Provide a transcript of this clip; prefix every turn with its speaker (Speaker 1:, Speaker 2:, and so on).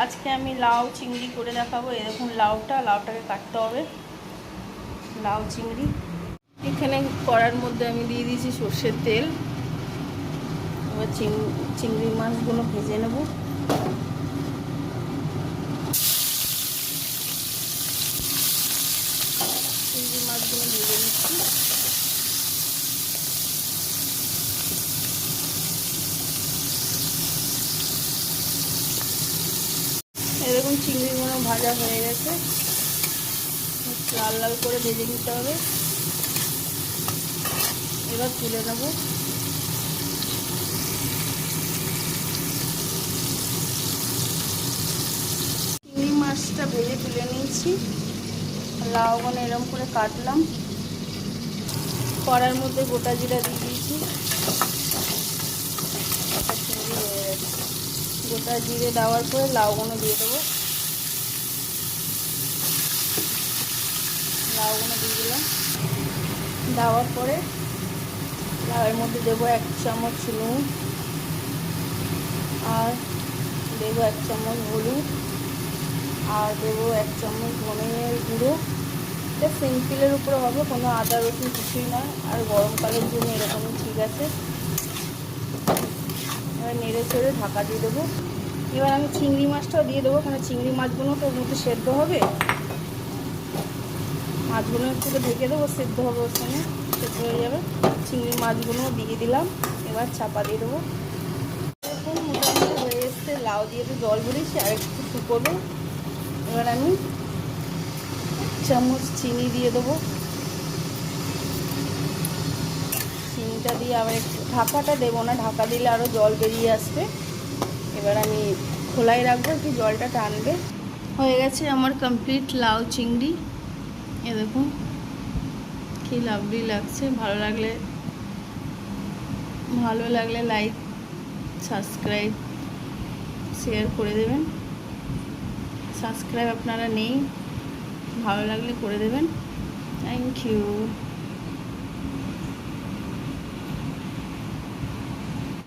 Speaker 1: আজকে আমি লাউ চিংড়ি করে দেখাবো। এরকম লাউটাকে কাটতে হবে। লাউ চিংড়ি এখানে কড়ার মধ্যে আমি দিয়ে দিয়েছি সর্ষের তেল। এবার চিংড়ি মাছগুলো ভেজে নেব। চিংড়ি মাছগুলো ভেজে নিচ্ছি। এরকম চিংড়িগুলো ভাজা হয়ে গেছে, লাল লাল করে ভেজে নিতে হবে। এবার তুলে নেব। চিংড়ি মাছটা ভেজে তুলে নিয়েছি। লাউগুলো এরকম করে কাটলাম। কড়ার মধ্যে গোটা জিরা দিয়ে দিয়েছি। একটা চিংড়ি হয়ে গেছে। গোটা জিরে দেওয়ার পরে লাউগুলো দিয়ে দেবো। লাউগুলো দিয়ে দিলাম। দেওয়ার পরে লাউয়ের মধ্যে দেবো 1 চামচ নুন, আর দেবো 1 চামচ হলুদ, আর দেবো 1 চামচ ধনের গুঁড়ো। এটা সিম্পলের উপরে হবে, কোনো আদা রসুন কিছুই নয়। আর গরমকালের জন্য এরকমই ঠিক আছে। এবার নেড়ে চেড়ে ঢাকা দিয়ে দেবো। এবার আমি চিংড়ি মাছটাও দিয়ে দেবো, কারণ চিংড়ি মাছগুলো তো ওর মধ্যে সেদ্ধ হবে। মাছগুলো একটু ঢেকে দেবো, সেদ্ধ হবে, ওর সঙ্গে সেদ্ধ হয়ে যাবে। চিংড়ি মাছগুলো দিয়ে দিলাম। এবার চাপা দিয়ে দেবো। এরকম মোটামুটি হয়ে এসছে। লাউ দিয়ে তো জল ভরেছি, আর একটু শুকোবে। এবার আমি 1 চামচ চিনি দিয়ে দেবো। চিনিটা দিয়ে আবার একটু, ঢাকাটা দেবো না, ঢাকা দিলে আরও জল বেরিয়ে আসবে। এবার আমি খোলাই রাখবো, একটু জলটা টানবে। হয়ে গেছে আমার কমপ্লিট লাউ চিংড়ি। এ দেখুন কি লাভলি লাগছে। ভালো লাগলে লাইক, সাবস্ক্রাইব, শেয়ার করে দেবেন। সাবস্ক্রাইব আপনারা নেই, ভালো লাগলে করে দেবেন। Thank you.